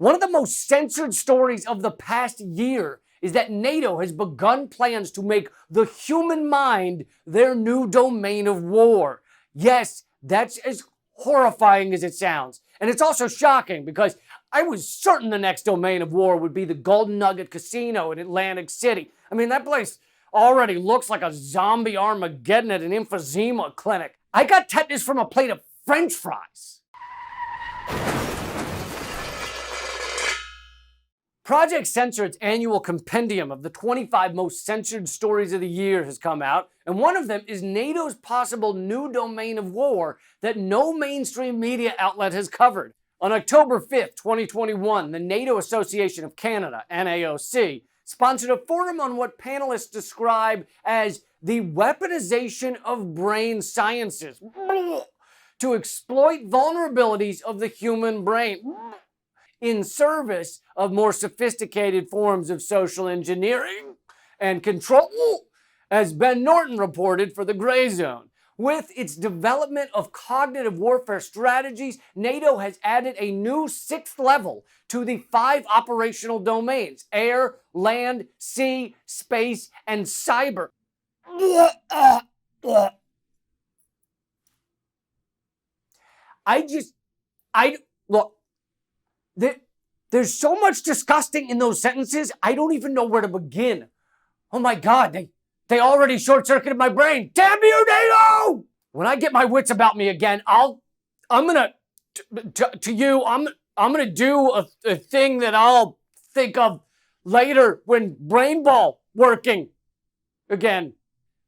One of the most censored stories of the past year is that NATO has begun plans to make the human mind their new domain of war. Yes, that's as horrifying as it sounds. And it's also shocking because I was certain the next domain of war would be the Golden Nugget Casino in Atlantic City. I mean, that place already looks like a zombie Armageddon at an emphysema clinic. I got tetanus from a plate of French fries. Project Censored's annual compendium of the 25 most censored stories of the year has come out, and one of them is NATO's possible new domain of war that no mainstream media outlet has covered. On October 5th, 2021, the NATO Association of Canada, NAOC, sponsored a forum on what panelists describe as the weaponization of brain sciences to exploit vulnerabilities of the human brain in service of more sophisticated forms of social engineering and control, as Ben Norton reported for the Gray Zone. With its development of cognitive warfare strategies, NATO has added a new sixth level to the 5 operational domains: air, land, sea, space, and cyber. Look, there's so much disgusting in those sentences, I don't even know where to begin. Oh my God, they already short-circuited my brain. Damn you, NATO! When I get my wits about me again, I'm gonna do a thing that I'll think of later when brain ball working again.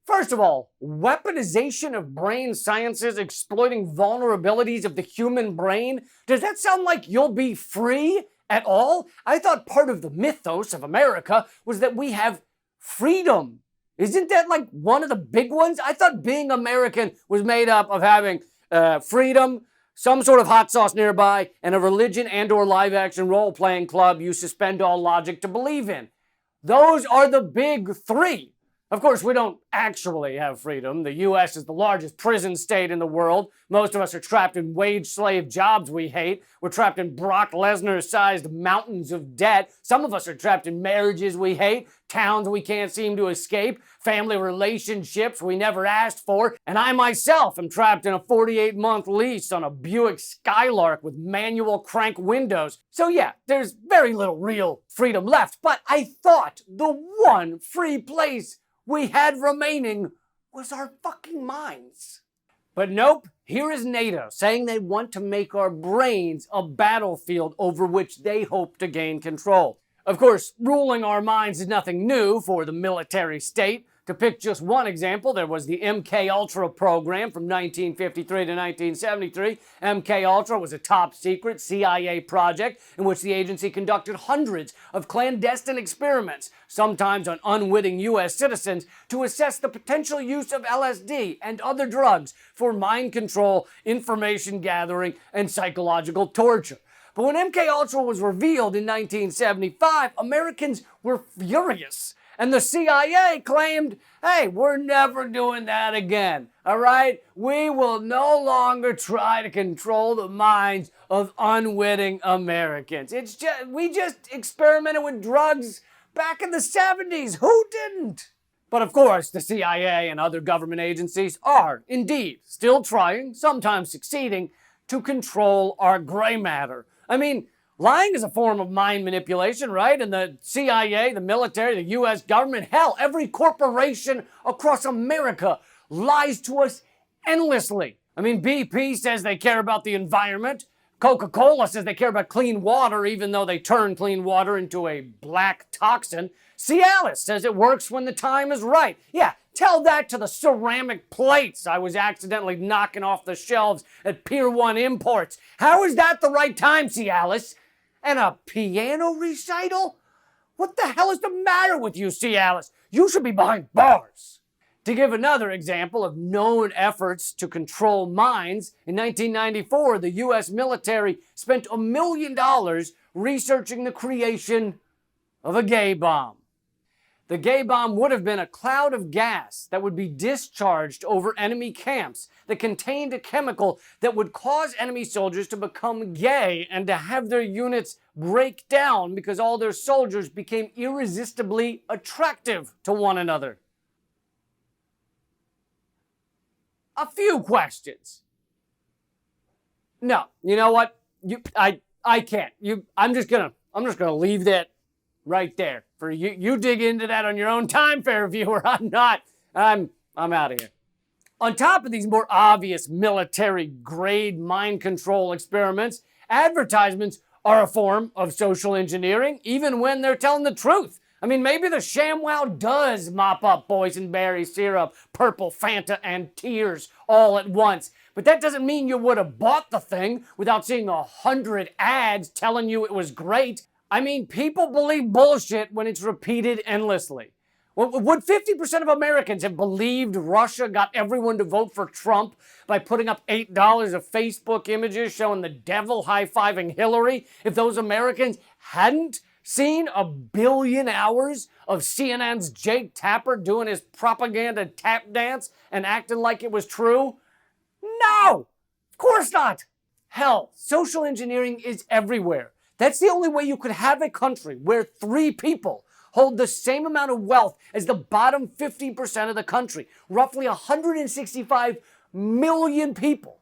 First of all, weaponization of brain sciences exploiting vulnerabilities of the human brain. Does that sound like you'll be free at all? I thought part of the mythos of America was that we have freedom. Isn't that like one of the big ones? I thought being American was made up of having freedom, some sort of hot sauce nearby, and a religion and/or live-action role-playing club you suspend all logic to believe in. Those are the big 3. Of course, we don't actually have freedom. The U.S. is the largest prison state in the world. Most of us are trapped in wage slave jobs we hate. We're trapped in Brock Lesnar-sized mountains of debt. Some of us are trapped in marriages we hate, towns we can't seem to escape, family relationships we never asked for, and I myself am trapped in a 48-month lease on a Buick Skylark with manual crank windows. So yeah, there's very little real freedom left, but I thought the one free place we had remaining was our fucking minds. But nope, here is NATO saying they want to make our brains a battlefield over which they hope to gain control. Of course, ruling our minds is nothing new for the military state. To pick just one example, there was the MK-Ultra program from 1953 to 1973. MK-Ultra was a top-secret CIA project in which the agency conducted hundreds of clandestine experiments, sometimes on unwitting U.S. citizens, to assess the potential use of LSD and other drugs for mind control, information gathering, and psychological torture. But when MK-Ultra was revealed in 1975, Americans were furious. And the CIA claimed, hey, we're never doing that again, all right? We will no longer try to control the minds of unwitting Americans. We just experimented with drugs back in the 70s. Who didn't? But of course, the CIA and other government agencies are indeed still trying, sometimes succeeding, to control our gray matter. I mean, lying is a form of mind manipulation, right? And the CIA, the military, the U.S. government, hell, every corporation across America lies to us endlessly. I mean, BP says they care about the environment. Coca-Cola says they care about clean water, even though they turn clean water into a black toxin. Cialis says it works when the time is right. Yeah, tell that to the ceramic plates I was accidentally knocking off the shelves at Pier 1 Imports. How is that the right time, Cialis? And a piano recital? What the hell is the matter with you, Cialis? You should be behind bars. To give another example of known efforts to control minds, in 1994, the U.S. military spent $1 million researching the creation of a gay bomb. The gay bomb would have been a cloud of gas that would be discharged over enemy camps that contained a chemical that would cause enemy soldiers to become gay and to have their units break down because all their soldiers became irresistibly attractive to one another. A few questions. No, you know what? I can't. I'm just gonna leave that right there for you. You dig into that on your own time, fair viewer. I'm not. I'm out of here. On top of these more obvious military grade mind control experiments, advertisements are a form of social engineering, even when they're telling the truth. I mean, maybe the ShamWow does mop up boysenberry syrup, purple Fanta, and tears all at once. But that doesn't mean you would have bought the thing without seeing 100 ads telling you it was great. I mean, people believe bullshit when it's repeated endlessly. Would 50% of Americans have believed Russia got everyone to vote for Trump by putting up $8 of Facebook images showing the devil high-fiving Hillary if those Americans hadn't seen 1 billion hours of CNN's Jake Tapper doing his propaganda tap dance and acting like it was true? No! Of course not! Hell, social engineering is everywhere. That's the only way you could have a country where 3 people hold the same amount of wealth as the bottom 50% of the country, roughly 165 million people.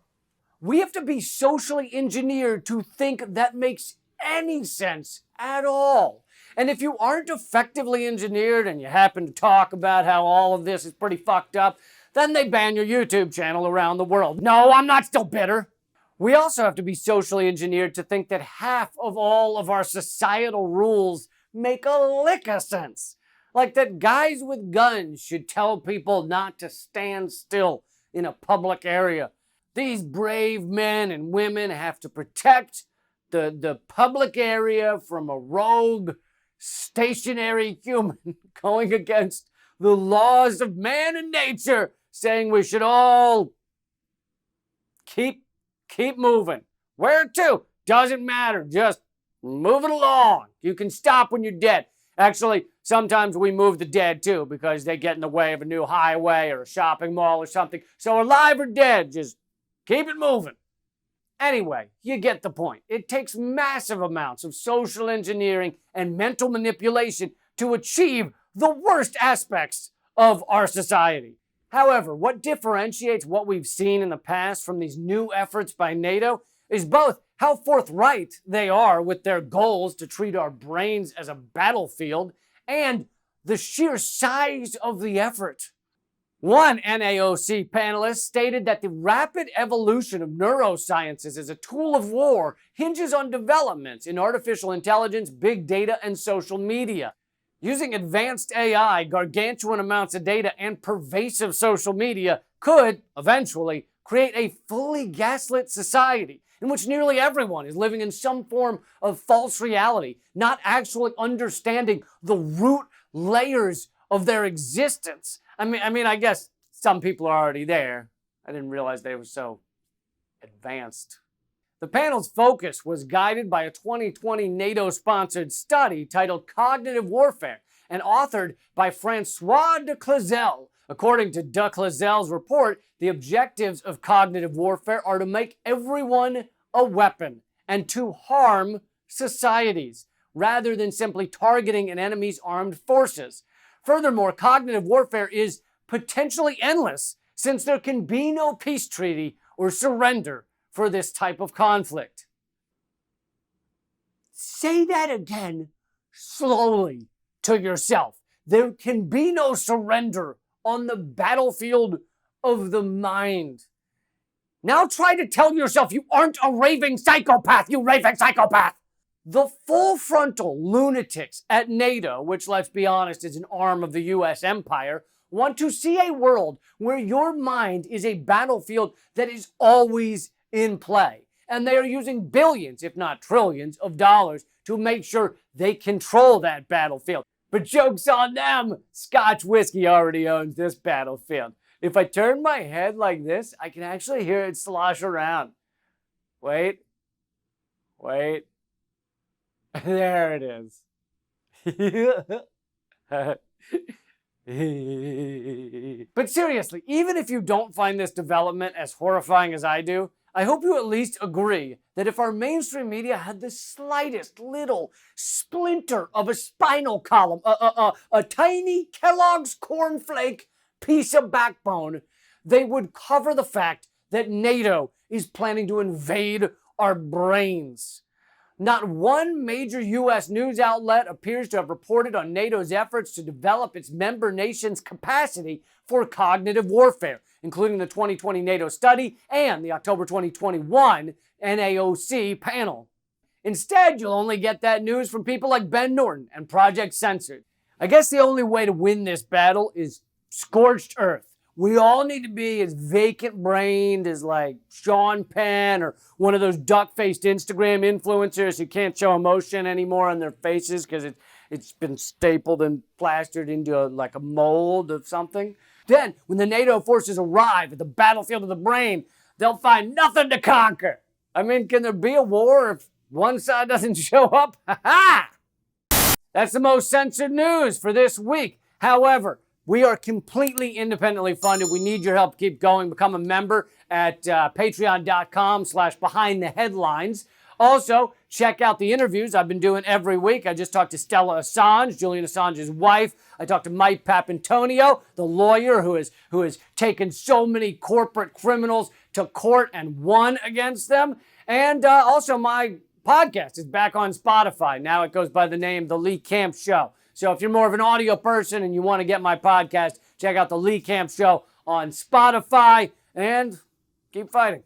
We have to be socially engineered to think that makes any sense at all. And if you aren't effectively engineered and you happen to talk about how all of this is pretty fucked up, then they ban your YouTube channel around the world. No, I'm not still bitter. We also have to be socially engineered to think that half of all of our societal rules make a lick of sense. Like that guys with guns should tell people not to stand still in a public area. These brave men and women have to protect the public area from a rogue, stationary human going against the laws of man and nature, saying we should all keep moving. Where to? Doesn't matter. Just move it along. You can stop when you're dead. Actually, sometimes we move the dead too because they get in the way of a new highway or a shopping mall or something. So alive or dead, just keep it moving. Anyway, you get the point. It takes massive amounts of social engineering and mental manipulation to achieve the worst aspects of our society. However, what differentiates what we've seen in the past from these new efforts by NATO is both how forthright they are with their goals to treat our brains as a battlefield and the sheer size of the effort. One NAOC panelist stated that the rapid evolution of neurosciences as a tool of war hinges on developments in artificial intelligence, big data, and social media. Using advanced AI, gargantuan amounts of data, and pervasive social media could, eventually, create a fully gaslit society in which nearly everyone is living in some form of false reality, not actually understanding the root layers of their existence. I mean, I guess some people are already there. I didn't realize they were so advanced. The panel's focus was guided by a 2020 NATO-sponsored study titled Cognitive Warfare and authored by Francois de Clazel. According to de Clazel's report, the objectives of cognitive warfare are to make everyone a weapon and to harm societies, rather than simply targeting an enemy's armed forces. Furthermore, cognitive warfare is potentially endless, since there can be no peace treaty or surrender for this type of conflict. Say that again slowly to yourself. There can be no surrender on the battlefield of the mind. Now try to tell yourself you aren't a raving psychopath, you raving psychopath! The full frontal lunatics at NATO, which, let's be honest, is an arm of the US empire, want to see a world where your mind is a battlefield that is always in play. And they are using billions, if not trillions, of dollars to make sure they control that battlefield. But joke's on them! Scotch whiskey already owns this battlefield. If I turn my head like this, I can actually hear it slosh around. Wait. There it is. But seriously, even if you don't find this development as horrifying as I do, I hope you at least agree that if our mainstream media had the slightest little splinter of a spinal column, a tiny Kellogg's cornflake piece of backbone, they would cover the fact that NATO is planning to invade our brains. Not one major U.S. news outlet appears to have reported on NATO's efforts to develop its member nations' capacity for cognitive warfare, including the 2020 NATO study and the October 2021 NAOC panel. Instead, you'll only get that news from people like Ben Norton and Project Censored. I guess the only way to win this battle is scorched earth. We all need to be as vacant-brained as like Sean Penn or one of those duck-faced Instagram influencers who can't show emotion anymore on their faces because it's been stapled and plastered into like a mold of something. Then, when the NATO forces arrive at the battlefield of the brain, they'll find nothing to conquer. I mean, can there be a war if one side doesn't show up? Ha-ha! That's the most censored news for this week. However, we are completely independently funded. We need your help to keep going. Become a member at patreon.com/behindtheheadlines. Also, check out the interviews I've been doing every week. I just talked to Stella Assange, Julian Assange's wife. I talked to Mike Papantonio, the lawyer who has taken so many corporate criminals to court and won against them. And also my podcast is back on Spotify. Now it goes by the name The Lee Camp Show. So if you're more of an audio person and you want to get my podcast, check out The Lee Camp Show on Spotify and keep fighting.